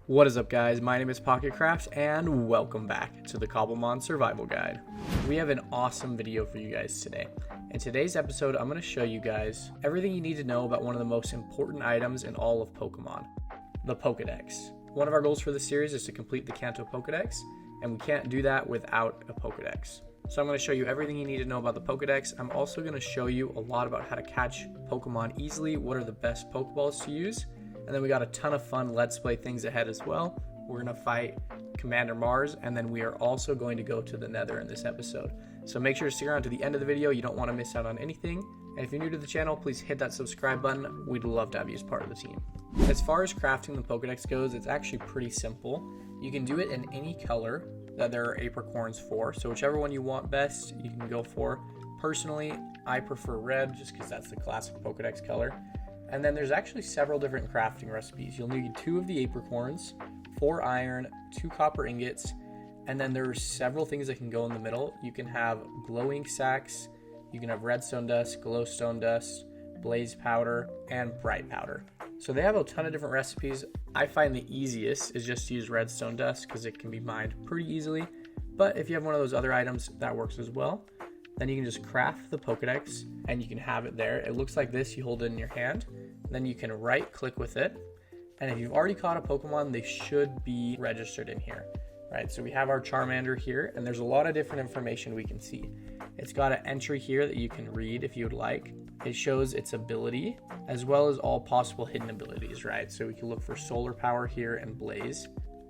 What is up, guys? My name is Pocketcraft and welcome back to the Cobblemon Survival Guide. We have an awesome video for you guys today. In today's episode, I'm going to show you guys everything you need to know about one of the most important items in all of Pokemon, the Pokedex. One of our goals for this series is to complete the Kanto Pokedex, and we can't do that without a Pokedex. So I'm going to show you everything you need to know about the Pokedex. I'm also going to show you a lot about how to catch Pokemon easily, what are the best Pokeballs to use, and then we got a ton of fun Let's Play things ahead as well. We're going to fight Commander Mars, and then we are also going to go to the Nether in this episode. So make sure to stick around to the end of the video. You don't want to miss out on anything. And if you're new to the channel, please hit that subscribe button. We'd love to have you as part of the team. As far as crafting the Pokedex goes, it's actually pretty simple. You can do it in any color that there are apricorns for. So whichever one you want best, you can go for. Personally, I prefer red just because that's the classic Pokedex color. And then there's actually several different crafting recipes. You'll need 2 of the apricorns, 4 iron, 2 copper ingots, and then there's several things that can go in the middle. You can have glowing sacks, you can have redstone dust, glowstone dust, blaze powder, and bright powder. So they have a ton of different recipes. I find the easiest is just to use redstone dust because it can be mined pretty easily. But if you have one of those other items, that works as well. Then you can just craft the Pokedex and you can have it there. It looks like this. You hold it in your hand. Then you can right click with it. And if you've already caught a Pokemon, they should be registered in here, right? So we have our Charmander here, and there's a lot of different information we can see. It's got an entry here that you can read if you would like. It shows its ability as well as all possible hidden abilities, right? So we can look for solar power here and blaze.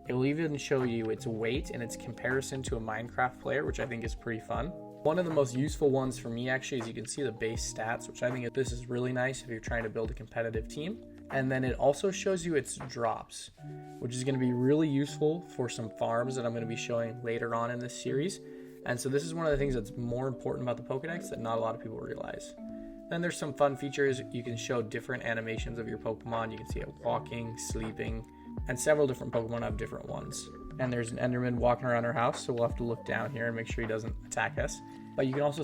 It will even show you its weight and its comparison to a Minecraft player, which I think is pretty fun. One of the most useful ones for me actually is you can see the base stats, which I think this is really nice if you're trying to build a competitive team. And then it also shows you its drops, which is going to be really useful for some farms that I'm going to be showing later on in this series. And so this is one of the things that's more important about the Pokedex that not a lot of people realize. Then there's some fun features. You can show different animations of your Pokemon. You can see it walking, sleeping, and several different Pokemon have different ones. And there's an Enderman walking around our house, so we'll have to look down here and make sure he doesn't attack us. But you can also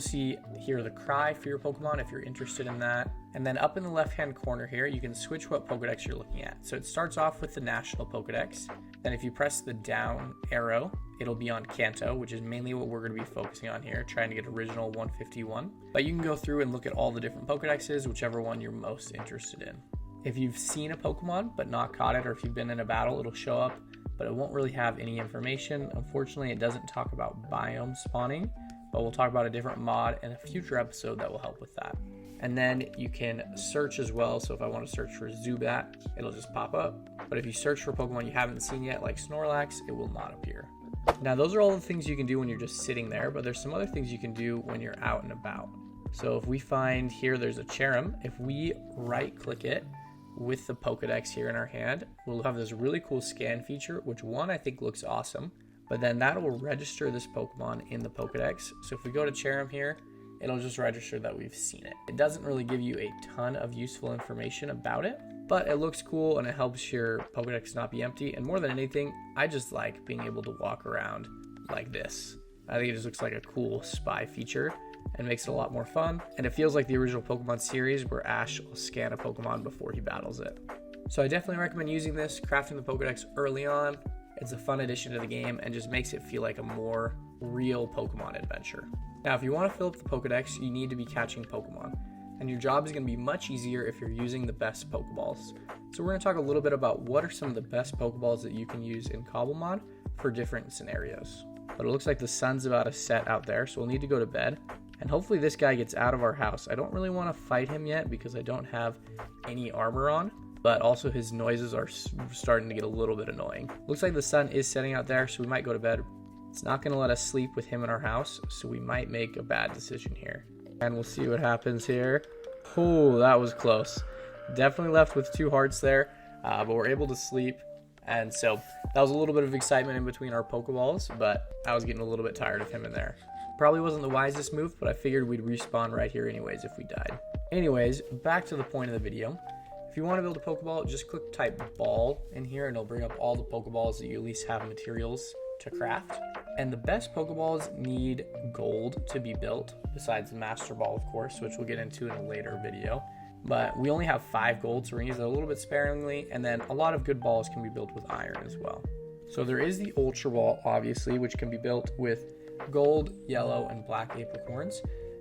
hear the cry for your Pokemon if you're interested in that. And then up in the left-hand corner here, you can switch what Pokedex you're looking at. So it starts off with the National Pokedex. Then if you press the down arrow, it'll be on Kanto, which is mainly what we're going to be focusing on here, trying to get original 151. But you can go through and look at all the different Pokedexes, whichever one you're most interested in. If you've seen a Pokemon but not caught it, or if you've been in a battle, it'll show up, but it won't really have any information. Unfortunately, it doesn't talk about biome spawning, but we'll talk about a different mod in a future episode that will help with that. And then you can search as well. So if I want to search for Zubat, it'll just pop up. But if you search for Pokemon you haven't seen yet, like Snorlax, it will not appear. Now, those are all the things you can do when you're just sitting there, but there's some other things you can do when you're out and about. So if we find here, there's a Cherrim. If we right click it with the Pokedex here in our hand, we'll have this really cool scan feature, which one I think looks awesome. But then that will register this Pokemon in the Pokedex. So if we go to Cherrim here, it'll just register that we've seen it. It doesn't really give you a ton of useful information about it, but it looks cool and it helps your Pokedex not be empty. And more than anything, I just like being able to walk around like this. I think it just looks like a cool spy feature and makes it a lot more fun. And it feels like the original Pokemon series where Ash will scan a Pokemon before he battles it. So I definitely recommend using this, crafting the Pokedex early on. It's a fun addition to the game and just makes it feel like a more real Pokemon adventure. Now, if you want to fill up the Pokedex, you need to be catching Pokemon. And your job is going to be much easier if you're using the best Pokeballs. So we're going to talk a little bit about what are some of the best Pokeballs that you can use in Cobblemon for different scenarios. But it looks like the sun's about to set out there, so we'll need to go to bed. And hopefully this guy gets out of our house. I don't really want to fight him yet because I don't have any armor on. But also his noises are starting to get a little bit annoying. Looks like the sun is setting out there, so we might go to bed. It's not going to let us sleep with him in our house, so we might make a bad decision here. And we'll see what happens here. Oh, that was close. Definitely left with 2 hearts there, but we're able to sleep. And so that was a little bit of excitement in between our Pokeballs, but I was getting a little bit tired of him in there. Probably wasn't the wisest move, but I figured we'd respawn right here anyways if we died. Anyways, back to the point of the video. If you want to build a Pokeball, just type ball in here and it'll bring up all the Pokeballs that you at least have materials to craft. And the best Pokeballs need gold to be built, besides the Master Ball, of course, which we'll get into in a later video. but we only have 5 gold, so we're gonna use it a little bit sparingly, and then a lot of good balls can be built with iron as well. So there is the Ultra Ball, obviously, which can be built with gold, yellow, and black apricorns.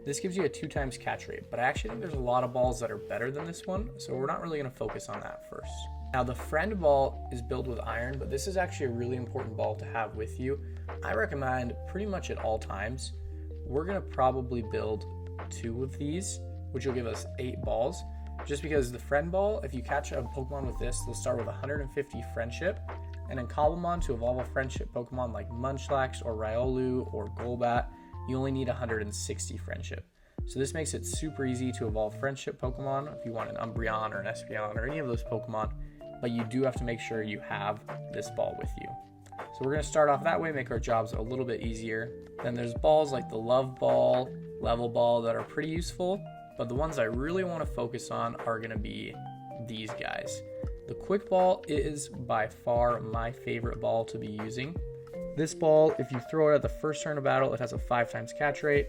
This gives you a 2x catch rate, but I actually think there's a lot of balls that are better than this one, so we're not really gonna focus on that first. Now the Friend Ball is built with iron, but this is actually a really important ball to have with you. I recommend pretty much at all times. We're gonna probably build 2 of these, which will give us 8 balls, just because the Friend Ball, if you catch a Pokemon with this, they'll start with 150 friendship, and in Cobblemon, to evolve a friendship Pokemon like Munchlax or Riolu or Golbat, you only need 160 friendship. So this makes it super easy to evolve friendship Pokemon if you want an Umbreon or an Espeon or any of those Pokemon, but you do have to make sure you have this ball with you. So we're gonna start off that way, make our jobs a little bit easier. Then there's balls like the Love Ball, Level Ball that are pretty useful, but the ones I really wanna focus on are gonna be these guys. The Quick Ball is by far my favorite ball to be using. This ball, if you throw it at the first turn of battle, it has a 5x catch rate.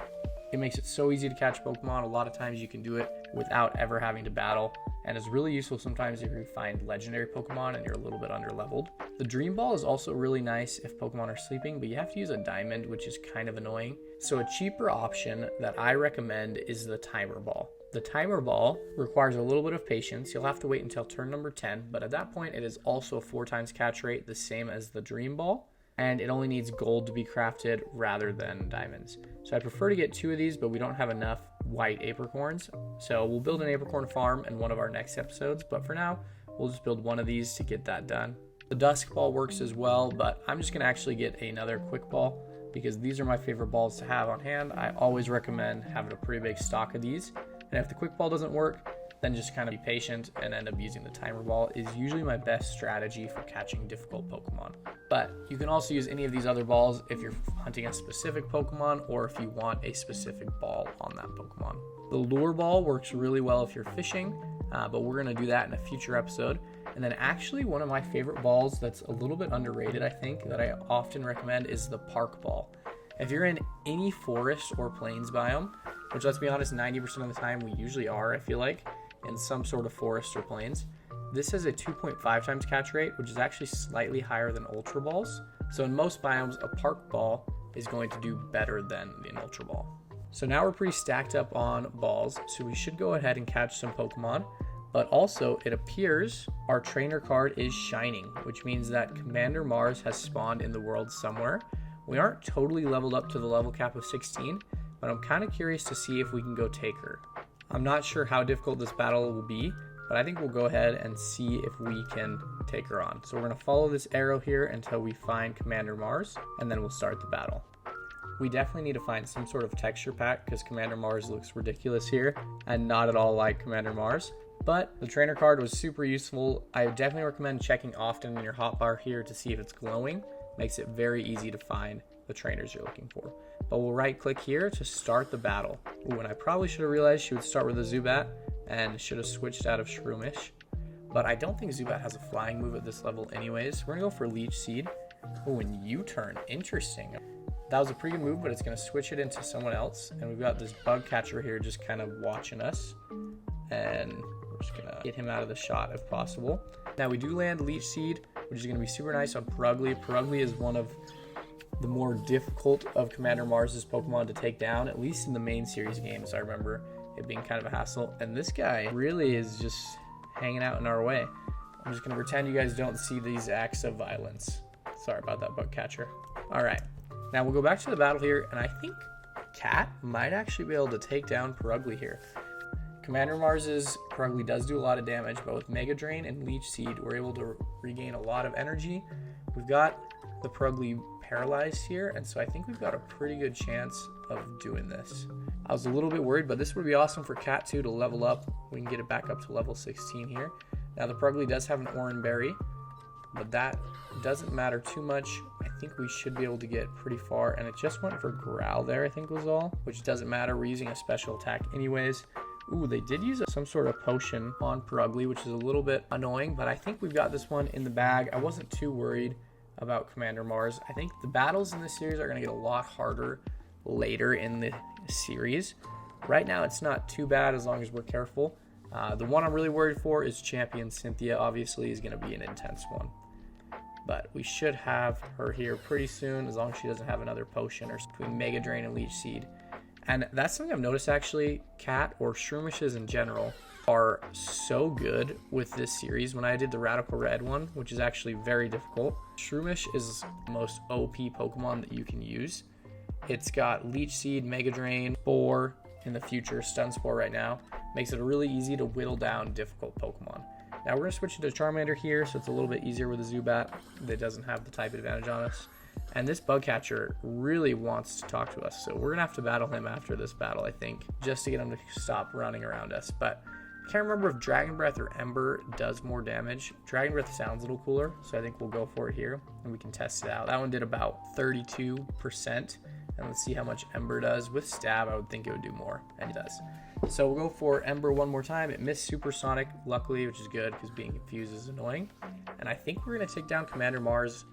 It makes it so easy to catch Pokemon. A lot of times you can do it without ever having to battle, and is really useful sometimes if you find legendary Pokemon and you're a little bit underleveled. The Dream Ball is also really nice if Pokemon are sleeping, but you have to use a diamond, which is kind of annoying. So a cheaper option that I recommend is the Timer Ball. The Timer Ball requires a little bit of patience. You'll have to wait until turn number 10, but at that point it is also a 4x catch rate, the same as the Dream Ball, and it only needs gold to be crafted rather than diamonds. So I prefer to get 2 of these, but we don't have enough white apricorns, so we'll build an apricorn farm in one of our next episodes, but for now we'll just build 1 of these to get that done. The Dusk Ball works as well, but I'm just going to actually get another Quick Ball because these are my favorite balls to have on hand. I always recommend having a pretty big stock of these, and if the Quick Ball doesn't work, then just kind of be patient and end up using the Timer Ball is usually my best strategy for catching difficult Pokemon. But you can also use any of these other balls if you're hunting a specific Pokemon or if you want a specific ball on that Pokemon. The Lure Ball works really well if you're fishing, but we're going to do that in a future episode. And then actually one of my favorite balls that's a little bit underrated, I think, that I often recommend is the Park Ball. If you're in any forest or plains biome, which let's be honest, 90% of the time we usually are, I feel like, in some sort of forest or plains, this has a 2.5x catch rate, which is actually slightly higher than Ultra Balls. So in most biomes, a Park Ball is going to do better than an Ultra Ball. So now we're pretty stacked up on balls, so we should go ahead and catch some Pokemon. But also, it appears our trainer card is shining, which means that Commander Mars has spawned in the world somewhere. We aren't totally leveled up to the level cap of 16, but I'm kind of curious to see if we can go take her. I'm not sure how difficult this battle will be, but I think we'll go ahead and see if we can take her on. So we're going to follow this arrow here until we find Commander Mars, and then we'll start the battle. We definitely need to find some sort of texture pack because Commander Mars looks ridiculous here and not at all like Commander Mars. But the trainer card was super useful. I definitely recommend checking often in your hotbar here to see if it's glowing. Makes it very easy to find the trainers you're looking for. But we'll right click here to start the battle. Ooh, and I probably should have realized she would start with a Zubat and should have switched out of Shroomish. But I don't think Zubat has a flying move at this level anyways. We're gonna go for Leech Seed. Oh, and U-turn, interesting. That was a pretty good move, but it's gonna switch it into someone else. And we've got this bug catcher here just kind of watching us. And we're just gonna get him out of the shot if possible. Now we do land Leech Seed, which is gonna be super nice on Purugly. Purugly is one of the more difficult of Commander Mars's Pokemon to take down, at least in the main series games. I remember it being kind of a hassle, and this guy really is just hanging out in our way. I'm just gonna pretend you guys don't see these acts of violence. Sorry about that, bug catcher. All right, now we'll go back to the battle here, and I think Cat might actually be able to take down Purugly here. Commander Mars's Purugly does do a lot of damage, but with Mega Drain and Leech Seed, we're able to regain a lot of energy. We've got the Purugly paralyzed here, and so I think we've got a pretty good chance of doing this. I was a little bit worried, but this would be awesome for Cat 2 to level up. We can get it back up to level 16 here. Now the Purugly does have an Oran Berry, but that doesn't matter too much. I think we should be able to get pretty far, and it just went for Growl there, I think was all, which doesn't matter. We're using a special attack anyways. Ooh, they did use some sort of potion on Purugly, which is a little bit annoying, but I think we've got this one in the bag. I wasn't too worried about Commander Mars. I think the battles in this series are going to get a lot harder later in the series. Right now it's not too bad as long as we're careful, The one I'm really worried for is Champion Cynthia. Obviously, is going to be an intense one. But we should have her here pretty soon, as long as she doesn't have another potion or between Mega Drain and Leech Seed. And that's something I've noticed actually. Cat or Shroomishes in general are so good with this series. When I did the Radical Red one, which is actually very difficult, Shroomish is the most OP Pokemon that you can use. It's got Leech Seed, Mega Drain, Spore in the future, Stun Spore right now. Makes it really easy to whittle down difficult Pokemon. Now we're going to switch to Charmander here, so it's a little bit easier with a Zubat that doesn't have the type advantage on us. And this Bugcatcher really wants to talk to us, so we're going to have to battle him after this battle, I think, just to get him to stop running around us. But I can't remember if Dragon Breath or Ember does more damage. Dragon Breath sounds a little cooler, so I think we'll go for it here, and we can test it out. That one did about 32%, and let's see how much Ember does. With Stab, I would think it would do more, and it does. So we'll go for Ember one more time. It missed Supersonic, luckily, which is good because being confused is annoying. And I think we're going to take down Commander Mars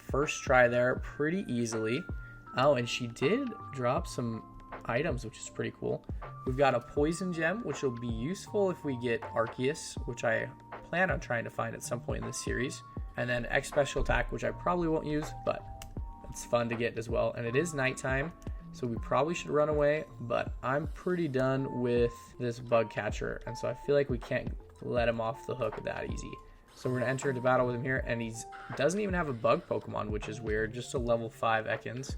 first try there pretty easily. Oh, and she did drop some items, which is pretty cool. We've got a Poison Gem, which will be useful if we get Arceus, which I plan on trying to find at some point in this series. And then X Special Attack, which I probably won't use, but it's fun to get as well. And it is nighttime, so we probably should run away, but I'm pretty done with this Bugcatcher, and so I feel like we can't let him off the hook that easy. So we're going to enter into battle with him here, and he doesn't even have a bug Pokemon, which is weird, just a level 5 Ekans.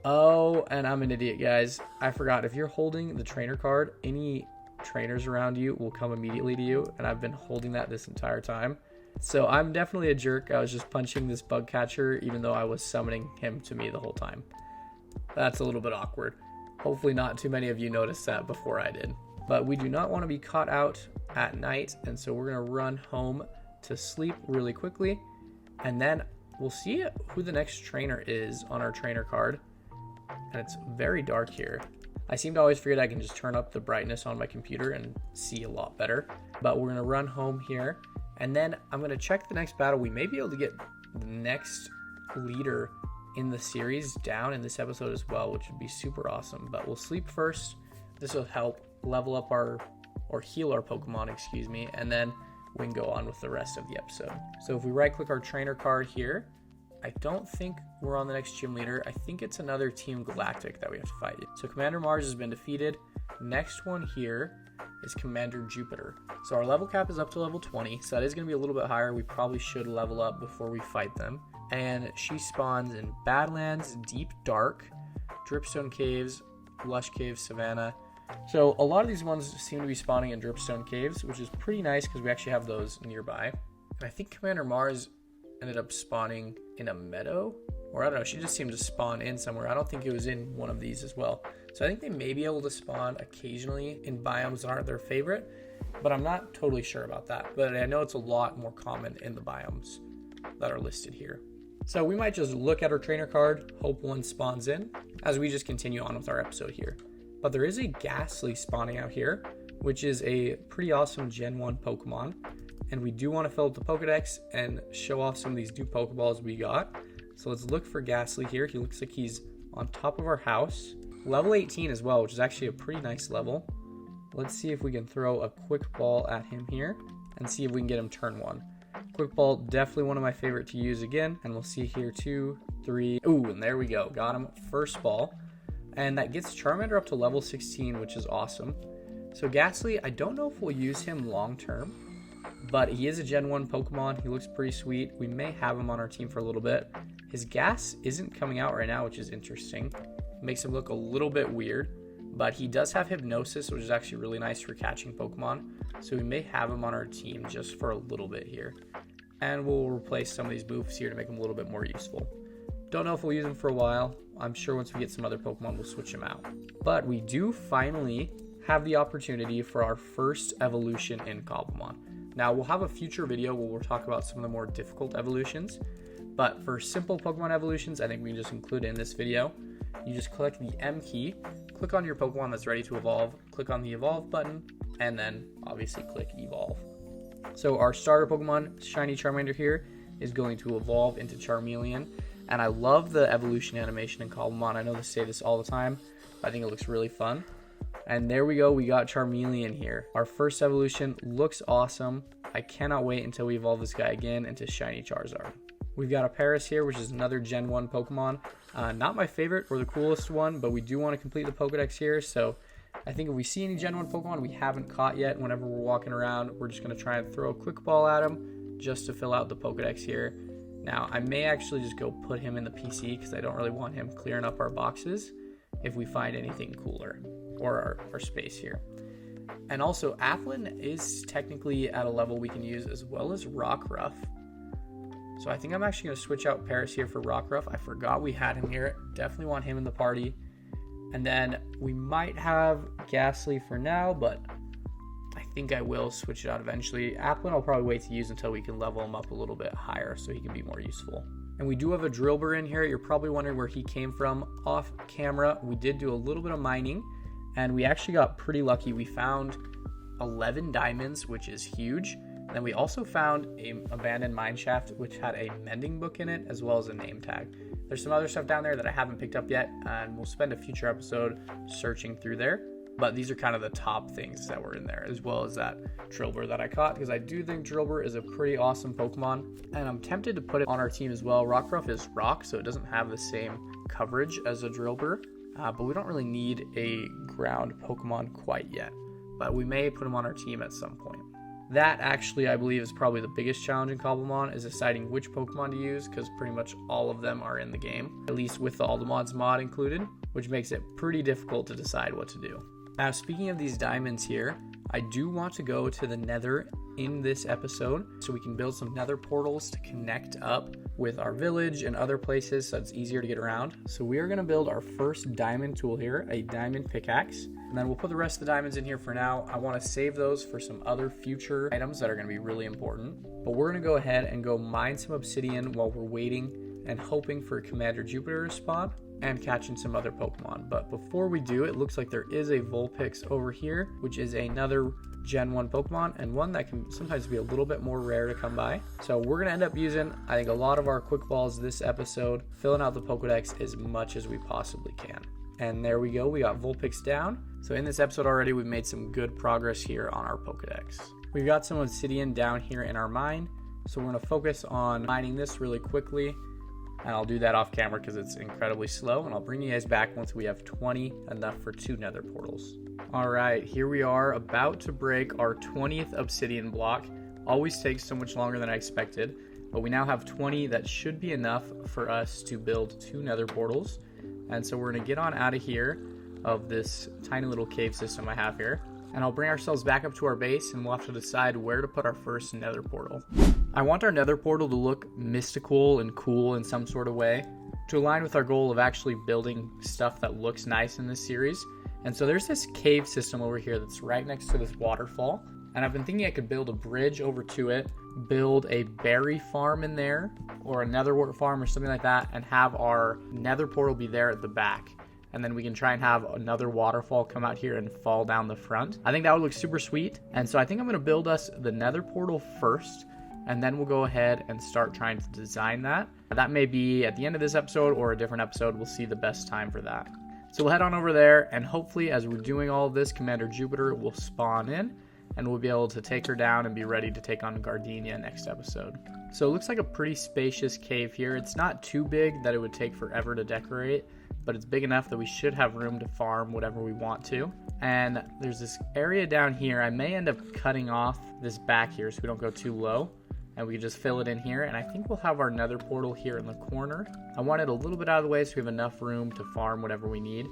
Oh, and I'm an idiot, guys. I forgot, if you're holding the trainer card, any trainers around you will come immediately to you, and I've been holding that this entire time. So I'm definitely a jerk. I was just punching this Bugcatcher, even though I was summoning him to me the whole time. That's a little bit awkward. Hopefully not too many of you noticed that before I did. But we do not want to be caught out at night, and so we're going to run home to sleep really quickly. And then we'll see who the next trainer is on our trainer card. And it's very dark here. I seem to always forget I can just turn up the brightness on my computer and see a lot better. But we're going to run home here. And then I'm going to check the next battle. We may be able to get the next leader in the series down in this episode as well, which would be super awesome. But we'll sleep first. This will help level up or heal our Pokemon, excuse me, and then we can go on with the rest of the episode. So if we right click our trainer card here, I don't think we're on the next gym leader. I think it's another Team Galactic that we have to fight. So Commander Mars has been defeated. Next one here is Commander Jupiter. So our level cap is up to level 20, so that is going to be a little bit higher. We probably should level up before we fight them. And she spawns in Badlands, Deep Dark, Dripstone Caves, Lush Caves, Savannah. So a lot of these ones seem to be spawning in Dripstone Caves, which is pretty nice because we actually have those nearby. And I think Commander Mars ended up spawning in a meadow, or I don't know, she just seemed to spawn in somewhere. I don't think it was in one of these as well. So I think they may be able to spawn occasionally in biomes that aren't their favorite, but I'm not totally sure about that. But I know it's a lot more common in the biomes that are listed here. So we might just look at our trainer card, hope one spawns in, as we just continue on with our episode here. But there is a Ghastly spawning out here, which is a pretty awesome Gen 1 Pokemon. And we do want to fill up the Pokedex and show off some of these new Pokeballs we got. So let's look for Ghastly here. He looks like he's on top of our house. Level 18 as well, which is actually a pretty nice level. Let's see if we can throw a Quick Ball at him here and see if we can get him turn 1. Quick Ball, definitely one of my favorite to use again. And we'll see here, 2, 3. Ooh, and there we go. Got him first ball. And that gets Charmander up to level 16, which is awesome. So Ghastly, I don't know if we'll use him long term, but he is a Gen 1 Pokemon. He looks pretty sweet. We may have him on our team for a little bit. His gas isn't coming out right now, which is interesting. Makes him look a little bit weird, but he does have Hypnosis, which is actually really nice for catching Pokemon. So we may have him on our team just for a little bit here. And we'll replace some of these moves here to make him a little bit more useful. Don't know if we'll use him for a while. I'm sure once we get some other Pokemon, we'll switch him out. But we do finally have the opportunity for our first evolution in Cobblemon. Now, we'll have a future video where we'll talk about some of the more difficult evolutions. But for simple Pokemon evolutions, I think we can just include it in this video. You just click the M key, click on your Pokemon that's ready to evolve, click on the Evolve button, and then obviously click Evolve. So our starter Pokemon, Shiny Charmander here, is going to evolve into Charmeleon. And I love the evolution animation in Cobblemon. I know they say this all the time, but I think it looks really fun. And there we go, we got Charmeleon here. Our first evolution looks awesome. I cannot wait until we evolve this guy again into Shiny Charizard. We've got a Paris here, which is another Gen 1 Pokemon. Not my favorite or the coolest one, but we do want to complete the Pokedex here. So I think if we see any Gen 1 Pokemon we haven't caught yet, whenever we're walking around, we're just going to try and throw a quick ball at him just to fill out the Pokedex here. Now, I may actually just go put him in the PC because I don't really want him clearing up our boxes if we find anything cooler, or our space here. And also, Applin is technically at a level we can use as well as Rockruff. So I think I'm actually going to switch out Paris here for Rockruff. I forgot we had him here. Definitely want him in the party. And then we might have Ghastly for now, but I think I will switch it out eventually. Applin I'll probably wait to use until we can level him up a little bit higher so he can be more useful. And we do have a Drillbur in here. You're probably wondering where he came from off camera. We did do a little bit of mining, and we actually got pretty lucky. We found 11 diamonds, which is huge. And then we also found an abandoned mine shaft, which had a mending book in it, as well as a name tag. There's some other stuff down there that I haven't picked up yet, and we'll spend a future episode searching through there. But these are kind of the top things that were in there, as well as that Drillbur that I caught, because I do think Drillbur is a pretty awesome Pokemon, and I'm tempted to put it on our team as well. Rockruff is rock, so it doesn't have the same coverage as a Drillbur, but we don't really need a ground Pokemon quite yet, but we may put him on our team at some point. That actually, I believe, is probably the biggest challenge in Cobblemon, is deciding which Pokemon to use, because pretty much all of them are in the game, at least with the All the Mods mod included, which makes it pretty difficult to decide what to do. Now, speaking of these diamonds here, I do want to go to the Nether in this episode so we can build some Nether portals to connect up with our village and other places so it's easier to get around. So we are going to build our first diamond tool here, a diamond pickaxe, and then we'll put the rest of the diamonds in here for now. I want to save those for some other future items that are going to be really important, but we're going to go ahead and go mine some obsidian while we're waiting and hoping for Commander Jupiter to spawn and catching some other Pokemon. But before we do, it looks like there is a Vulpix over here, which is another Gen 1 Pokemon, and one that can sometimes be a little bit more rare to come by. So we're going to end up using, I think, a lot of our quick balls this episode, filling out the Pokedex as much as we possibly can. And there we go, we got Vulpix down. So in this episode already, we've made some good progress here on our Pokedex. We've got some obsidian down here in our mine, so we're going to focus on mining this really quickly. And I'll do that off camera because it's incredibly slow, and I'll bring you guys back once we have 20, enough for 2 nether portals. All right, here we are about to break our 20th obsidian block. Always takes so much longer than I expected, but we now have 20. That should be enough for us to build 2 nether portals. And so we're gonna get on out of here, of this tiny little cave system I have here, and I'll bring ourselves back up to our base, and we'll have to decide where to put our first nether portal. I want our nether portal to look mystical and cool in some sort of way, to align with our goal of actually building stuff that looks nice in this series. And so there's this cave system over here that's right next to this waterfall, and I've been thinking I could build a bridge over to it, build a berry farm in there, or a nether farm or something like that, and have our nether portal be there at the back. And then we can try and have another waterfall come out here and fall down the front. I think that would look super sweet. And so I think I'm going to build us the nether portal first, and then we'll go ahead and start trying to design that. That may be at the end of this episode or a different episode. We'll see the best time for that. So we'll head on over there, and hopefully as we're doing all of this, Commander Jupiter will spawn in, and we'll be able to take her down and be ready to take on Gardenia next episode. So it looks like a pretty spacious cave here. It's not too big that it would take forever to decorate, but it's big enough that we should have room to farm whatever we want to. And there's this area down here. I may end up cutting off this back here so we don't go too low, and we can just fill it in here. And I think we'll have our nether portal here in the corner. I want it a little bit out of the way so we have enough room to farm whatever we need.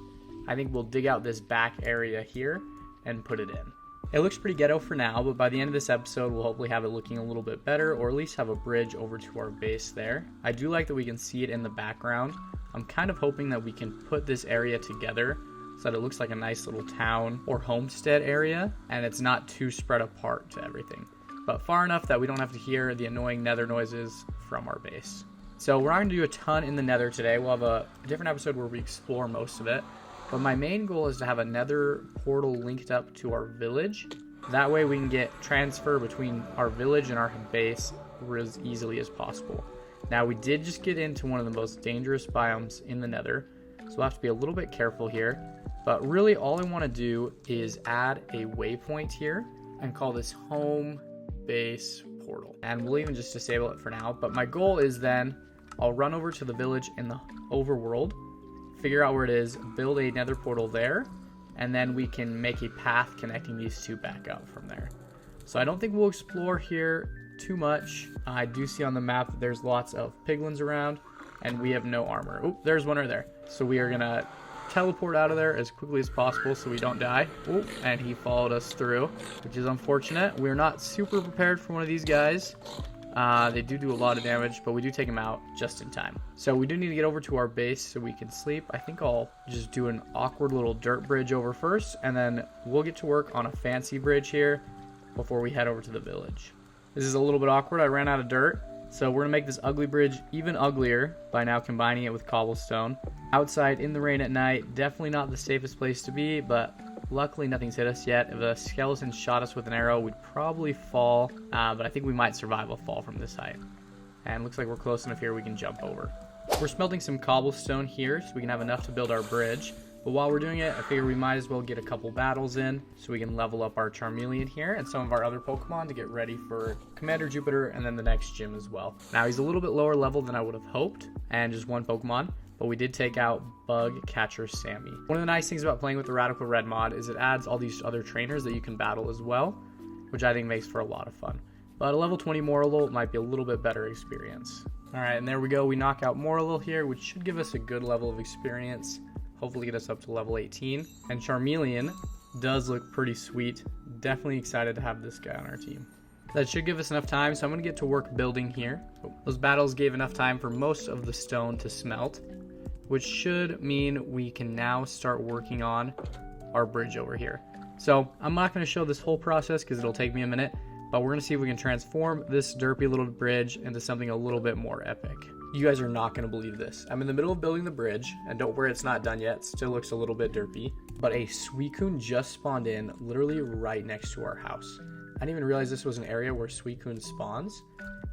I think we'll dig out this back area here and put it in. It looks pretty ghetto for now, but by the end of this episode, we'll hopefully have it looking a little bit better, or at least have a bridge over to our base there. I do like that we can see it in the background. I'm kind of hoping that we can put this area together so that it looks like a nice little town or homestead area, and it's not too spread apart to everything, but far enough that we don't have to hear the annoying nether noises from our base. So we're not going to do a ton in the nether today. We'll have a different episode where we explore most of it. But my main goal is to have a nether portal linked up to our village. That way we can get transfer between our village and our base as easily as possible. Now we did just get into one of the most dangerous biomes in the nether, so we'll have to be a little bit careful here. But really all I want to do is add a waypoint here and call this home base portal. And we'll even just disable it for now. But my goal is then I'll run over to the village in the overworld, figure out where it is, build a nether portal there, and then we can make a path connecting these two back up from there. So I don't think we'll explore here too much. I do see on the map that there's lots of piglins around, and we have no armor. Oop, there's one right there. So we are gonna teleport out of there as quickly as possible so we don't die. Oop, and he followed us through, which is unfortunate. We're not super prepared for one of these guys. They do a lot of damage, but we do take them out just in time. So we do need to get over to our base so we can sleep. I think I'll just do an awkward little dirt bridge over first, and then we'll get to work on a fancy bridge here before we head over to the village. This is a little bit awkward. I ran out of dirt, so we're gonna make this ugly bridge even uglier by now combining it with cobblestone. Outside in the rain at night, definitely not the safest place to be, but luckily nothing's hit us yet. If a skeleton shot us with an arrow, we'd probably fall, but I think we might survive a fall from this height. And looks like we're close enough here we can jump over. We're smelting some cobblestone here so we can have enough to build our bridge. But while we're doing it, I figure we might as well get a couple battles in so we can level up our Charmeleon here and some of our other Pokemon to get ready for Commander Jupiter and then the next gym as well. Now he's a little bit lower level than I would have hoped, and just one Pokemon, but we did take out Bug Catcher Sammy. One of the nice things about playing with the Radical Red mod is it adds all these other trainers that you can battle as well, which I think makes for a lot of fun. But a level 20 Morlul might be a little bit better experience. Alright, and there we go. We knock out Morlul here, which should give us a good level of experience. Hopefully get us up to level 18. And Charmeleon does look pretty sweet. Definitely excited to have this guy on our team. That should give us enough time, so I'm going to get to work building here. Those battles gave enough time for most of the stone to smelt, which should mean we can now start working on our bridge over here. So I'm not going to show this whole process because it'll take me a minute, but we're going to see if we can transform this derpy little bridge into something a little bit more epic. You guys are not going to believe this. I'm in the middle of building the bridge, and don't worry, it's not done yet. It still looks a little bit derpy, but a Suicune just spawned in literally right next to our house. I didn't even realize this was an area where Suicune spawns,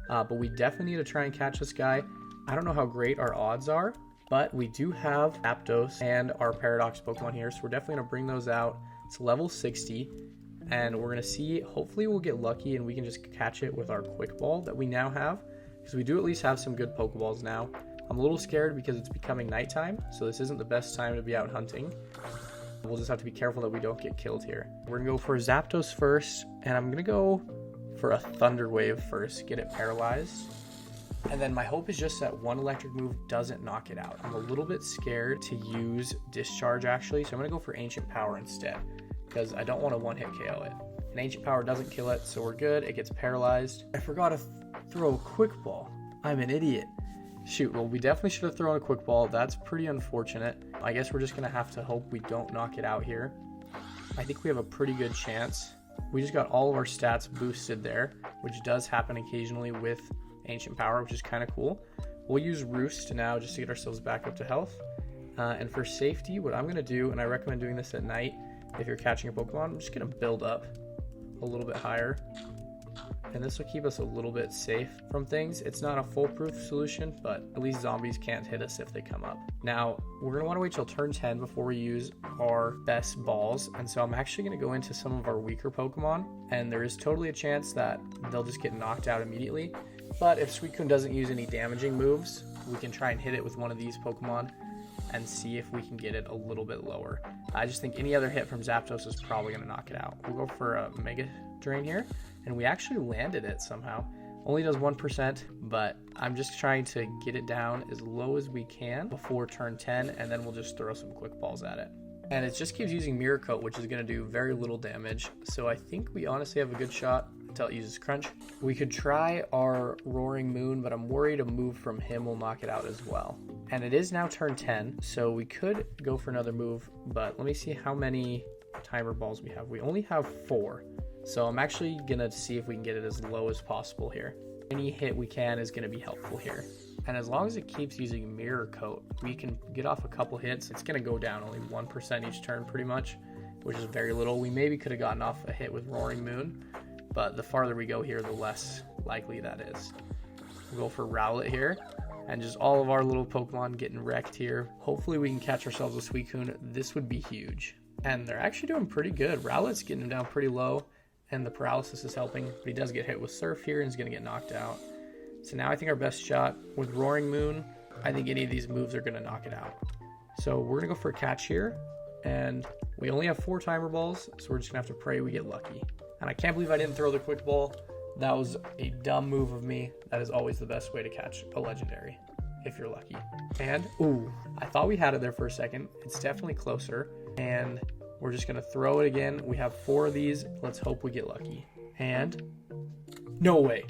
but we definitely need to try and catch this guy. I don't know how great our odds are, but we do have Aptos and our Paradox Pokemon here, so we're definitely going to bring those out. It's level 60, and we're going to see, hopefully we'll get lucky and we can just catch it with our Quick Ball that we now have, because we do at least have some good Pokeballs now. I'm a little scared because it's becoming nighttime, so this isn't the best time to be out hunting. We'll just have to be careful that we don't get killed here. We're going to go for Zapdos first, and I'm going to go for a Thunder Wave first, get it paralyzed. And then my hope is just that one electric move doesn't knock it out. I'm a little bit scared to use Discharge actually, so I'm going to go for Ancient Power instead, because I don't want to one-hit KO it. And Ancient Power doesn't kill it, so we're good. It gets paralyzed. I forgot to throw a Quick Ball. I'm an idiot. Shoot, well, we definitely should have thrown a Quick Ball. That's pretty unfortunate. I guess we're just going to have to hope we don't knock it out here. I think we have a pretty good chance. We just got all of our stats boosted there, which does happen occasionally with Ancient Power, which is kind of cool. We'll use Roost now just to get ourselves back up to health. And for safety, what I'm going to do, and I recommend doing this at night if you're catching a Pokemon, I'm just going to build up a little bit higher. And this will keep us a little bit safe from things. It's not a foolproof solution, but at least zombies can't hit us if they come up. Now, we're going to want to wait till turn 10 before we use our best balls. And so I'm actually going to go into some of our weaker Pokemon, and there is totally a chance that they'll just get knocked out immediately. But if Suicune doesn't use any damaging moves, we can try and hit it with one of these Pokemon and see if we can get it a little bit lower. I just think any other hit from Zapdos is probably going to knock it out. We'll go for a Mega Drain here. And we actually landed it somehow. Only does 1%, but I'm just trying to get it down as low as we can before turn 10, and then we'll just throw some Quick Balls at it. And it just keeps using Mirror Coat, which is going to do very little damage. So I think we honestly have a good shot until it uses Crunch. We could try our Roaring Moon, but I'm worried a move from him will knock it out as well. And it is now turn 10, so we could go for another move, but let me see how many Timer Balls we have. We only have 4. So I'm actually going to see if we can get it as low as possible here. Any hit we can is going to be helpful here. And as long as it keeps using Mirror Coat, we can get off a couple hits. It's going to go down only 1% each turn pretty much, which is very little. We maybe could have gotten off a hit with Roaring Moon, but the farther we go here, the less likely that is. We'll go for Rowlett here. and just all of our little Pokemon getting wrecked here. Hopefully we can catch ourselves a Suicune. This would be huge. And they're actually doing pretty good. Rowlett's getting him down pretty low, and the paralysis is helping, but he does get hit with Surf here and he's going to get knocked out. So now I think our best shot with Roaring Moon, I think any of these moves are going to knock it out. So we're going to go for a catch here, and we only have 4 timer balls, so we're just going to have to pray we get lucky. And I can't believe I didn't throw the quick ball. That was a dumb move of me. That is always the best way to catch a legendary, if you're lucky. And, ooh, I thought we had it there for a second. It's definitely closer. And we're just going to throw it again. We have 4 of these. Let's hope we get lucky. And, no way.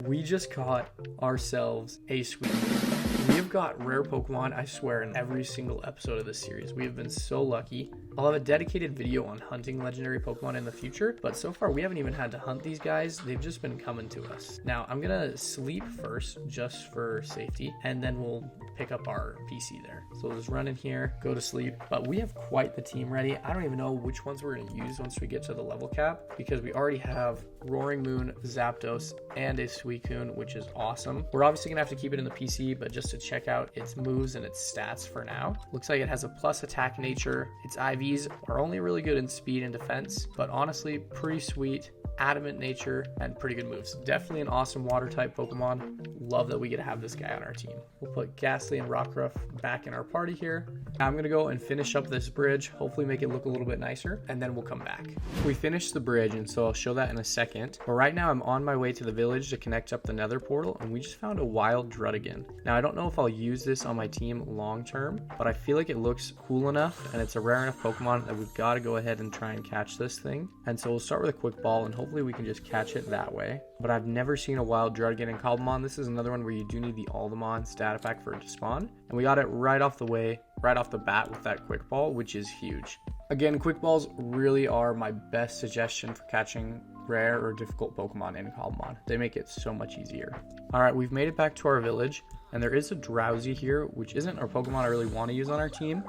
We just caught ourselves a Suicune. We have got rare Pokemon, I swear, in every single episode of this series. We have been so lucky. I'll have a dedicated video on hunting legendary Pokemon in the future, but so far we haven't even had to hunt these guys. They've just been coming to us. Now, I'm gonna sleep first, just for safety, and then we'll pick up our PC there. So we'll just run in here, go to sleep, but we have quite the team ready. I don't even know which ones we're gonna use once we get to the level cap, because we already have Roaring Moon, Zapdos, and a Suicune, which is awesome. We're obviously gonna have to keep it in the PC, but just to check out its moves and its stats for now. Looks like it has a plus attack nature. Its IVs are only really good in speed and defense, but honestly, pretty sweet. Adamant nature and pretty good moves. Definitely an awesome water type Pokemon. Love that we get to have this guy on our team. We'll put Ghastly and Rockruff back in our party here. Now I'm gonna go and finish up this bridge, hopefully make it look a little bit nicer, and then we'll come back. We finished the bridge, and so I'll show that in a second. But right now I'm on my way to the village to connect up the Nether portal, and we just found a wild Druddigon. Now I don't know if I'll use this on my team long term, but I feel like it looks cool enough, and it's a rare enough Pokemon that we've got to go ahead and try and catch this thing. And so we'll start with a quick ball, and hopefully we can just catch it that way. But I've never seen a wild Druddigon in Cobblemon. This is another one where you do need the Aldermon stat pack for it to spawn. And we got it right off the bat with that quick ball, which is huge. Again, quick balls really are my best suggestion for catching rare or difficult Pokemon in Cobblemon. They make it so much easier. All right, we've made it back to our village, and there is a Drowsy here, which isn't our Pokemon I really want to use on our team.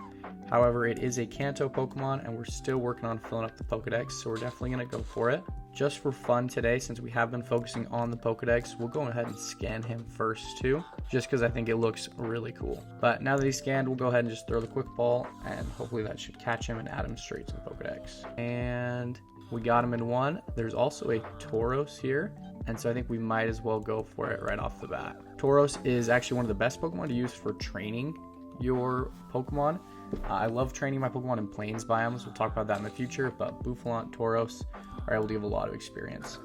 However, it is a Kanto Pokemon, and we're still working on filling up the Pokedex, so we're definitely going to go for it. Just for fun today, since we have been focusing on the Pokedex, we'll go ahead and scan him first too, just because I think it looks really cool. But now that he's scanned, we'll go ahead and just throw the quick ball, and hopefully that should catch him and add him straight to the Pokedex. And we got him in one. There's also a Tauros here, and so I think we might as well go for it right off the bat. Tauros is actually one of the best Pokemon to use for training your Pokemon. I love training my Pokemon in plains biomes. We'll talk about that in the future, but Bouffalant, Tauros are able to give a lot of experience.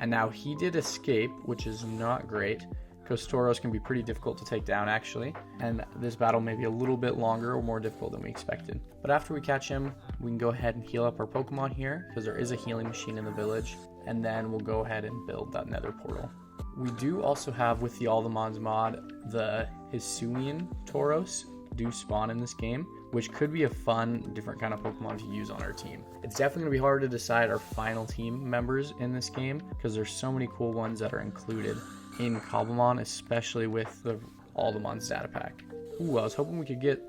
And now he did escape, which is not great, because Tauros can be pretty difficult to take down actually, and this battle may be a little bit longer or more difficult than we expected. But after we catch him, we can go ahead and heal up our Pokemon here, because there is a healing machine in the village, and then we'll go ahead and build that Nether portal. We do also have, with the Aldermons mod, the Hisuian Tauros do spawn in this game, which could be a fun, different kind of Pokemon to use on our team. It's definitely going to be hard to decide our final team members in this game, because there's so many cool ones that are included in Cobblemon, especially with the Aldermon stat pack. Ooh, I was hoping we could get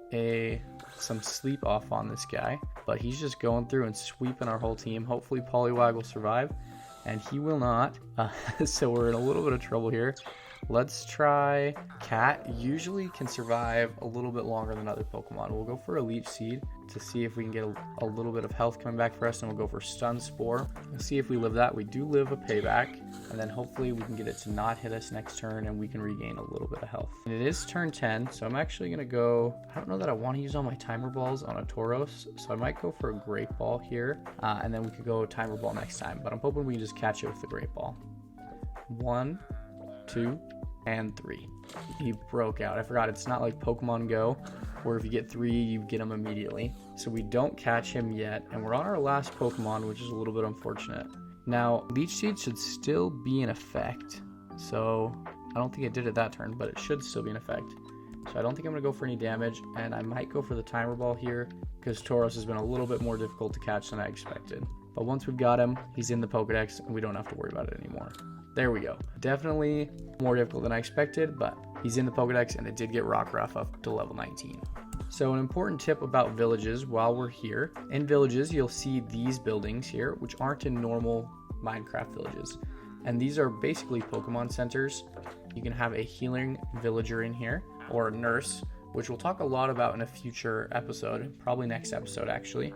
some sleep off on this guy, but he's just going through and sweeping our whole team. Hopefully Poliwag will survive, and he will not, so we're in a little bit of trouble here. Let's try Cat. Usually can survive a little bit longer than other Pokemon. We'll go for a Leech Seed to see if we can get a little bit of health coming back for us, and we'll go for Stun Spore. We'll see if we live that. We do live a payback, and then hopefully we can get it to not hit us next turn and we can regain a little bit of health. And it is turn 10, so I'm actually going to go, I don't know that I want to use all my Timer Balls on a Tauros, so I might go for a Great Ball here, and then we could go Timer Ball next time, but I'm hoping we can just catch it with the Great Ball. 1, 2, and 3. He broke out. I forgot, it's not like Pokemon Go, where if you get 3, you get them immediately. So we don't catch him yet, and we're on our last Pokemon, which is a little bit unfortunate. Now, Leech Seed should still be in effect, so I don't think it did it that turn, but it should still be in effect. So I don't think I'm going to go for any damage, and I might go for the Timer Ball here, because Tauros has been a little bit more difficult to catch than I expected. But once we've got him, he's in the Pokedex, and we don't have to worry about it anymore. There we go. Definitely more difficult than I expected, but he's in the Pokedex, and it did get Rockruff up to level 19. So an important tip about villages while we're here. In villages, you'll see these buildings here, which aren't in normal Minecraft villages. And these are basically Pokemon centers. You can have a healing villager in here, or a nurse, which we'll talk a lot about in a future episode, probably next episode actually.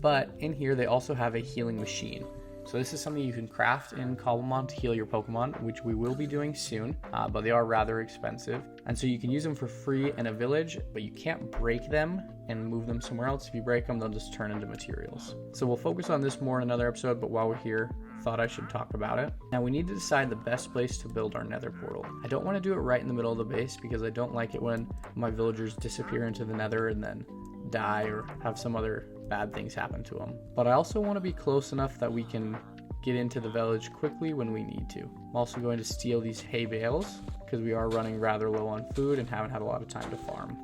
But in here they also have a healing machine. So this is something you can craft in Cobblemon to heal your Pokemon, which we will be doing soon, but they are rather expensive. And so you can use them for free in a village, but you can't break them and move them somewhere else. If you break them, they'll just turn into materials. So we'll focus on this more in another episode, but while we're here, thought I should talk about it. Now we need to decide the best place to build our nether portal. I don't want to do it right in the middle of the base because I don't like it when my villagers disappear into the nether and then die or have some other bad things happen to them. But I also want to be close enough that we can get into the village quickly when we need to. I'm also going to steal these hay bales because we are running rather low on food and haven't had a lot of time to farm.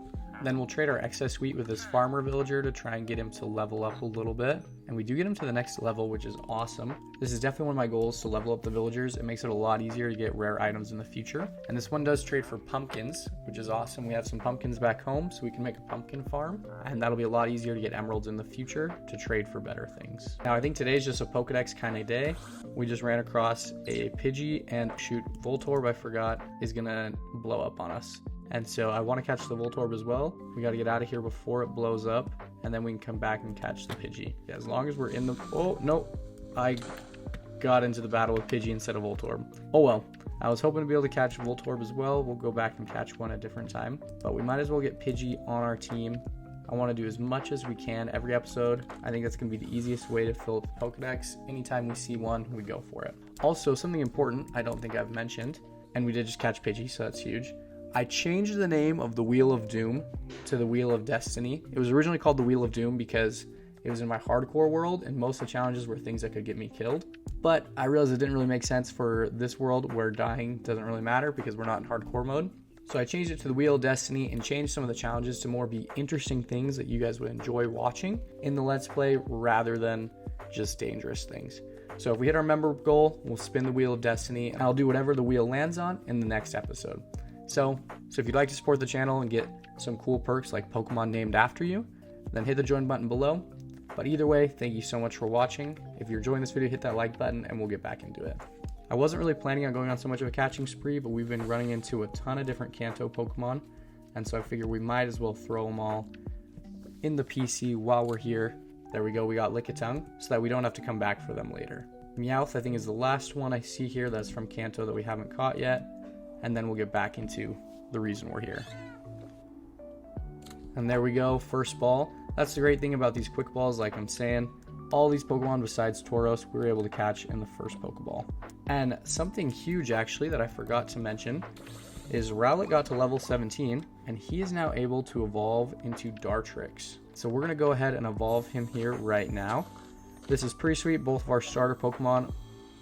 Then we'll trade our excess wheat with this farmer villager to try and get him to level up a little bit. And we do get him to the next level, which is awesome. This is definitely one of my goals, to level up the villagers. It makes it a lot easier to get rare items in the future. And this one does trade for pumpkins, which is awesome. We have some pumpkins back home, so we can make a pumpkin farm. And that'll be a lot easier to get emeralds in the future to trade for better things. Now, I think today's just a Pokedex kind of day. We just ran across a Pidgey, and shoot, Voltorb, I forgot, is gonna blow up on us. And so I want to catch the Voltorb as well. We got to get out of here before it blows up, and then we can come back and catch the Pidgey. Yeah, as long as we're in the... Oh, no. I got into the battle with Pidgey instead of Voltorb. Oh well. I was hoping to be able to catch Voltorb as well. We'll go back and catch one at a different time. But we might as well get Pidgey on our team. I want to do as much as we can every episode. I think that's going to be the easiest way to fill up the Pokedex. Anytime we see one, we go for it. Also, something important I don't think I've mentioned, and we did just catch Pidgey, so that's huge. I changed the name of the Wheel of Doom to the Wheel of Destiny. It was originally called the Wheel of Doom because it was in my hardcore world, and most of the challenges were things that could get me killed. But I realized it didn't really make sense for this world where dying doesn't really matter because we're not in hardcore mode. So I changed it to the Wheel of Destiny and changed some of the challenges to more be interesting things that you guys would enjoy watching in the Let's Play rather than just dangerous things. So if we hit our member goal, we'll spin the Wheel of Destiny, and I'll do whatever the wheel lands on in the next episode. So if you'd like to support the channel and get some cool perks like Pokemon named after you, then hit the join button below. But either way, thank you so much for watching. If you're enjoying this video, hit that like button and we'll get back into it. I wasn't really planning on going on so much of a catching spree, but we've been running into a ton of different Kanto Pokemon, and so I figured we might as well throw them all in the PC while we're here. There we go, we got Lickitung, so that we don't have to come back for them later. Meowth, I think, is the last one I see here that's from Kanto that we haven't caught yet. And then we'll get back into the reason we're here. And there we go, first ball. That's the great thing about these quick balls, like I'm saying. All these Pokemon besides Tauros we were able to catch in the first Pokeball. And something huge actually that I forgot to mention is Rowlett got to level 17 and he is now able to evolve into Dartrix. So we're going to go ahead and evolve him here right now. This is pretty sweet. Both of our starter Pokemon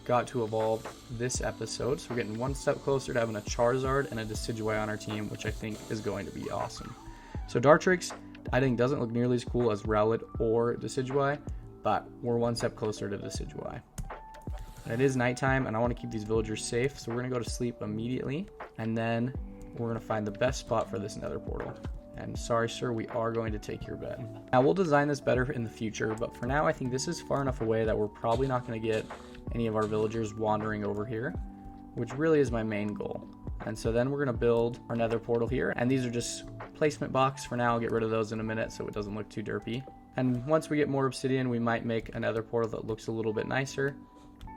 got to evolve this episode, so we're getting one step closer to having a Charizard and a Decidueye on our team, which I think is going to be awesome. So Dartrix, I think, doesn't look nearly as cool as Rowlett or Decidueye, but we're one step closer to Decidueye. And it is nighttime, and I want to keep these villagers safe, so we're going to go to sleep immediately, and then we're going to find the best spot for this nether portal. And sorry, sir, we are going to take your bed. Now, we'll design this better in the future, but for now, I think this is far enough away that we're probably not going to get any of our villagers wandering over here, which really is my main goal. And so then we're going to build our nether portal here, and these are just placement blocks for now. I'll get rid of those in a minute so it doesn't look too derpy. And once we get more obsidian, we might make a nether portal that looks a little bit nicer,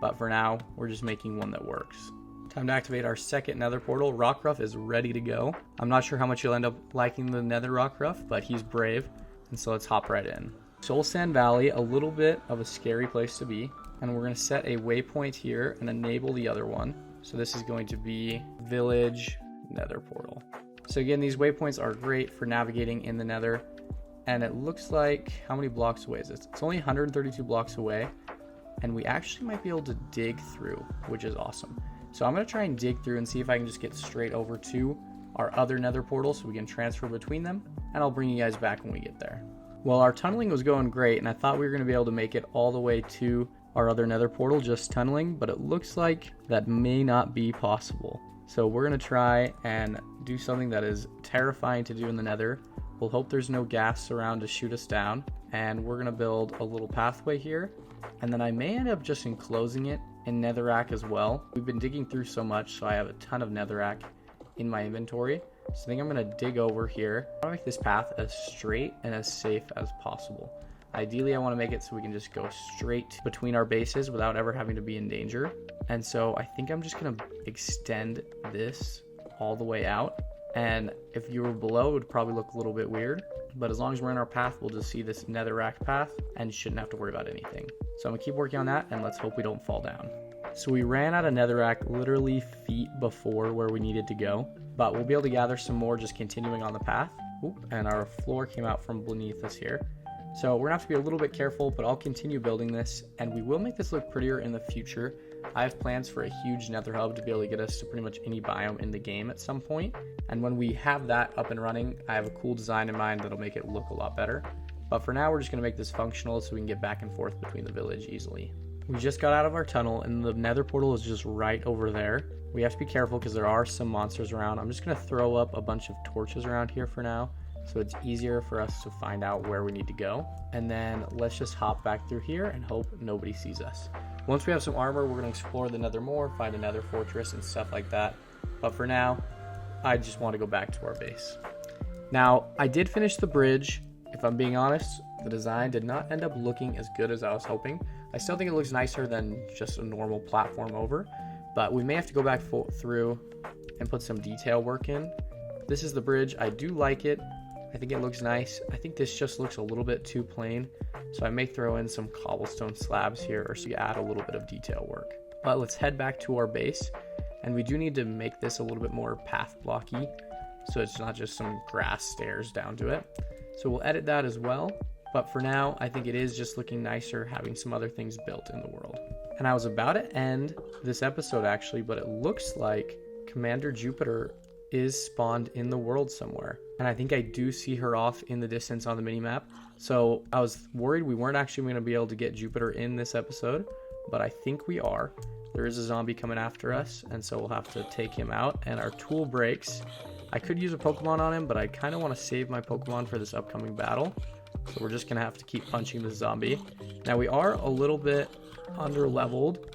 but for now we're just making one that works. Time to activate our second nether portal. Rockruff is ready to go. I'm not sure how much you'll end up liking the nether Rockruff, but he's brave, and so let's hop right in. Soul Sand Valley, a little bit of a scary place to be. And we're going to set a waypoint here and enable the other one. So this is going to be Village Nether Portal. So again, these waypoints are great for navigating in the Nether. And it looks like, how many blocks away is this? It's only 132 blocks away. And we actually might be able to dig through, which is awesome. So I'm going to try and dig through and see if I can just get straight over to our other Nether portal so we can transfer between them. And I'll bring you guys back when we get there. Well, our tunneling was going great, and I thought we were going to be able to make it all the way to our other nether portal just tunneling, but it looks like that may not be possible. So we're going to try and do something that is terrifying to do in the nether. We'll hope there's no gas around to shoot us down, and we're going to build a little pathway here, and then I may end up just enclosing it in netherrack as well. We've been digging through so much, so I have a ton of netherrack in my inventory, So I think I'm going to dig over here. I want to make this path as straight and as safe as possible. Ideally, I want to make it so we can just go straight between our bases without ever having to be in danger. And so I think I'm just going to extend this all the way out. And if you were below, it would probably look a little bit weird. But as long as we're in our path, we'll just see this netherrack path and shouldn't have to worry about anything. So I'm going to keep working on that, and let's hope we don't fall down. So we ran out of netherrack literally feet before where we needed to go. But we'll be able to gather some more just continuing on the path. Oop, and our floor came out from beneath us here. So we're going to have to be a little bit careful, but I'll continue building this, and we will make this look prettier in the future. I have plans for a huge nether hub to be able to get us to pretty much any biome in the game at some point. And when we have that up and running, I have a cool design in mind that'll make it look a lot better. But for now, we're just going to make this functional so we can get back and forth between the village easily. We just got out of our tunnel, and the nether portal is just right over there. We have to be careful because there are some monsters around. I'm just going to throw up a bunch of torches around here for now, so it's easier for us to find out where we need to go. And then let's just hop back through here and hope nobody sees us. Once we have some armor, we're going to explore the nether more, find a nether fortress and stuff like that. But for now, I just want to go back to our base. Now, I did finish the bridge. If I'm being honest, the design did not end up looking as good as I was hoping. I still think it looks nicer than just a normal platform over, but we may have to go back through and put some detail work in. This is the bridge. I do like it. I think it looks nice. I think this just looks a little bit too plain, so I may throw in some cobblestone slabs here or so you add a little bit of detail work. But let's head back to our base, and we do need to make this a little bit more path blocky, so it's not just some grass stairs down to it. So we'll edit that as well, but for now, I think it is just looking nicer having some other things built in the world. And I was about to end this episode actually, but it looks like Commander Jupiter is spawned in the world somewhere. And I think I do see her off in the distance on the minimap. So I was worried we weren't actually going to be able to get Jupiter in this episode, but I think we are. There is a zombie coming after us, and so we'll have to take him out. And our tool breaks. I could use a Pokemon on him, but I kind of want to save my Pokemon for this upcoming battle. So we're just going to have to keep punching the zombie. Now we are a little bit under-leveled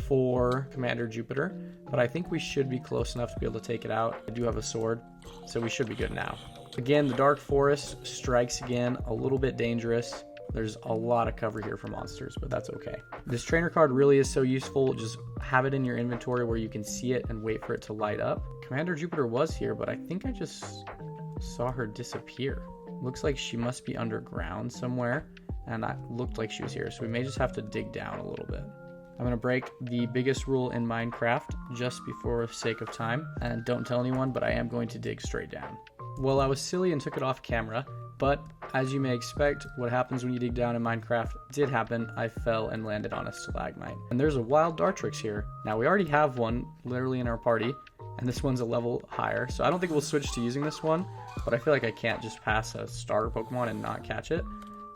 for Commander Jupiter, but I think we should be close enough to be able to take it out. I do have a sword, so we should be good now. Again, the Dark Forest strikes again, a little bit dangerous. There's a lot of cover here for monsters, but that's okay. This trainer card really is so useful. Just have it in your inventory where you can see it and wait for it to light up. Commander Jupiter was here, but I think I just saw her disappear. Looks like she must be underground somewhere, and it looked like she was here, so we may just have to dig down a little bit. I'm going to break the biggest rule in Minecraft just for sake of time, and don't tell anyone, but I am going to dig straight down. Well, I was silly and took it off camera, but as you may expect, what happens when you dig down in Minecraft did happen. I fell and landed on a stalagmite. And there's a wild Dartrix here. Now, we already have one literally in our party, and this one's a level higher, so I don't think we'll switch to using this one, but I feel like I can't just pass a starter Pokemon and not catch it.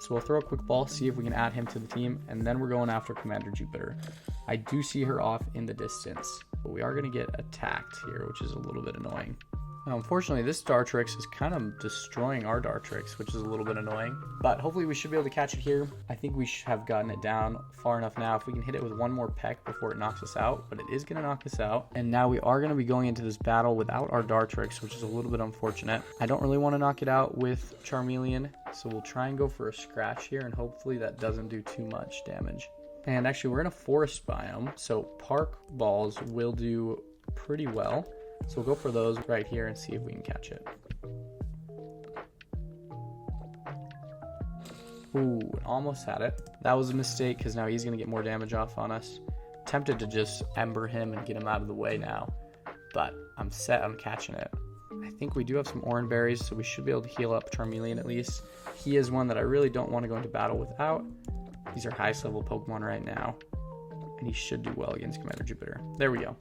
So we'll throw a quick ball, see if we can add him to the team, and then we're going after Commander Jupiter. I do see her off in the distance, but we are going to get attacked here, which is a little bit annoying. Now, unfortunately, this Dartrix is kind of destroying our Dartrix, which is a little bit annoying. But hopefully we should be able to catch it here. I think we should have gotten it down far enough now. If we can hit it with one more peck before it knocks us out, but it is going to knock us out. And now we are going to be going into this battle without our Dartrix, which is a little bit unfortunate. I don't really want to knock it out with Charmeleon, so we'll try and go for a scratch here, and hopefully that doesn't do too much damage. And actually, we're in a forest biome, so Pokeballs will do pretty well. So we'll go for those right here and see if we can catch it. Ooh, almost had it. That was a mistake because now he's going to get more damage off on us. Tempted to just ember him and get him out of the way now, but I'm set on catching it. I think we do have some orange berries, so we should be able to heal up Charmeleon at least. He is one that I really don't want to go into battle without. These are highest level Pokemon right now, and he should do well against Commander Jupiter. There we go.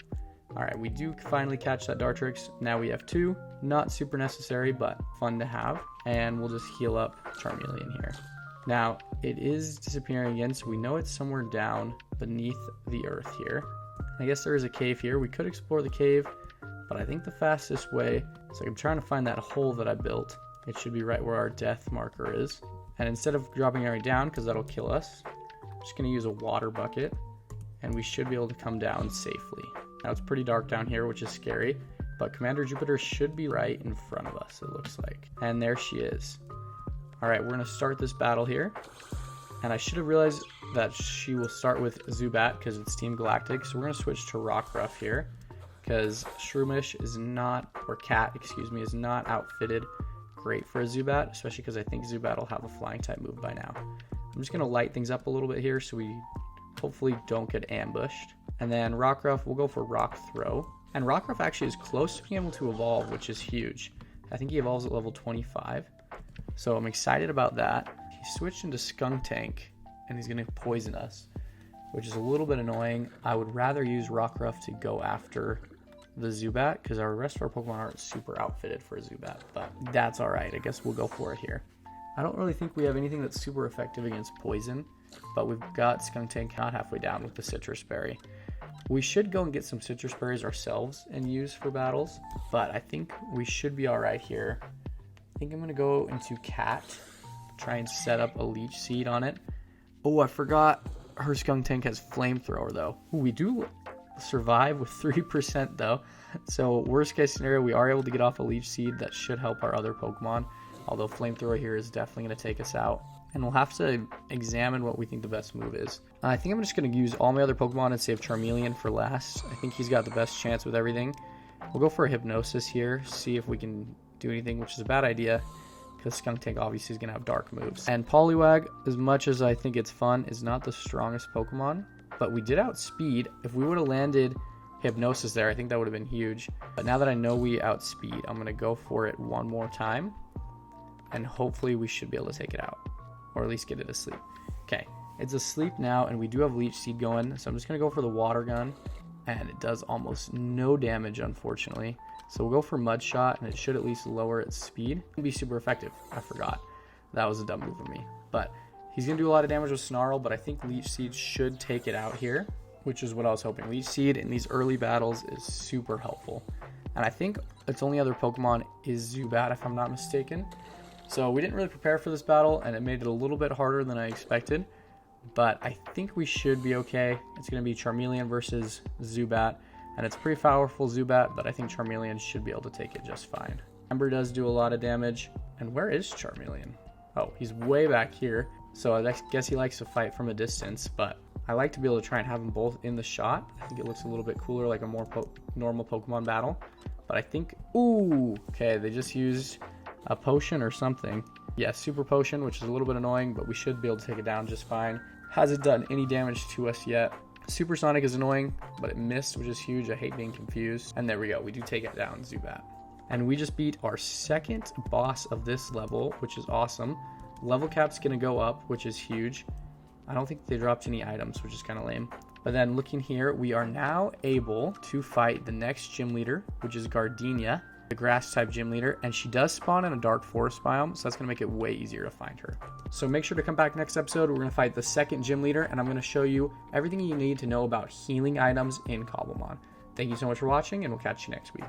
Alright, we do finally catch that Dartrix. Now we have two. Not super necessary, but fun to have. And we'll just heal up Charmeleon here. Now, it is disappearing again, so we know it's somewhere down beneath the earth here. I guess there is a cave here. We could explore the cave, but I think the fastest way is I'm trying to find that hole that I built. It should be right where our death marker is. And instead of dropping it right down, because that'll kill us, I'm just going to use a water bucket, and we should be able to come down safely. Now it's pretty dark down here, which is scary, but Commander Jupiter should be right in front of us, it looks like. And there she is. All right, we're going to start this battle here. And I should have realized that she will start with Zubat because it's Team Galactic. So we're going to switch to Rockruff here because Shroomish is not, or Cat, excuse me, is not outfitted great for a Zubat, especially because I think Zubat will have a flying type move by now. I'm just going to light things up a little bit here so we hopefully don't get ambushed. And then Rockruff, we'll go for Rock Throw. And Rockruff actually is close to being able to evolve, which is huge. I think he evolves at level 25. So I'm excited about that. He switched into Skuntank, and he's going to poison us, which is a little bit annoying. I would rather use Rockruff to go after the Zubat, because our rest of our Pokemon aren't super outfitted for a Zubat, but that's alright. I guess we'll go for it here. I don't really think we have anything that's super effective against poison, but we've got Skuntank not halfway down with the Citrus Berry. We should go and get some Citrus Berries ourselves and use for battles, but I think we should be alright here. I think I'm going to go into Cat, try and set up a Leech Seed on it. Oh, I forgot her Skuntank has Flamethrower though. Ooh, we do survive with 3% though. So worst case scenario, we are able to get off a Leech Seed that should help our other Pokemon. Although Flamethrower here is definitely going to take us out. And we'll have to examine what we think the best move is. I think I'm just going to use all my other Pokemon and save Charmeleon for last. I think he's got the best chance with everything. We'll go for a Hypnosis here, see if we can do anything, which is a bad idea, because Skuntank obviously is going to have dark moves. And Poliwag, as much as I think it's fun, is not the strongest Pokemon, but we did outspeed. If we would have landed Hypnosis there, I think that would have been huge. But now that I know we outspeed, I'm going to go for it one more time, and hopefully we should be able to take it out, or at least get it asleep. Okay, it's asleep now, and we do have Leech Seed going, so I'm just going to go for the Water Gun, and it does almost no damage, unfortunately. So we'll go for Mud Shot, and it should at least lower its speed. It'll be super effective. I forgot. That was a dumb move of me. But he's going to do a lot of damage with Snarl, but I think Leech Seed should take it out here, which is what I was hoping. Leech Seed in these early battles is super helpful. And I think its only other Pokemon is Zubat, if I'm not mistaken. So we didn't really prepare for this battle, and it made it a little bit harder than I expected. But I think we should be okay. It's going to be Charmeleon versus Zubat. And it's a pretty powerful Zubat, but I think Charmeleon should be able to take it just fine. Ember does do a lot of damage. And where is Charmeleon? Oh, he's way back here. So I guess he likes to fight from a distance, but I like to be able to try and have them both in the shot. I think it looks a little bit cooler, like a more normal Pokemon battle. But I think, ooh, okay, they just used a potion or something. Yeah, Super Potion, which is a little bit annoying, but we should be able to take it down just fine. Hasn't done any damage to us yet. Supersonic is annoying, but it missed, which is huge. I hate being confused. And there we go. We do take it down, Zubat. And we just beat our second boss of this level, which is awesome. Level cap's going to go up, which is huge. I don't think they dropped any items, which is kind of lame. But then looking here, we are now able to fight the next gym leader, which is Gardenia, the grass type gym leader, and she does spawn in a dark forest biome, so that's going to make it way easier to find her. So make sure to come back next episode. We're going to fight the second gym leader, and I'm going to show you everything you need to know about healing items in Cobblemon. Thank you so much for watching, and we'll catch you next week.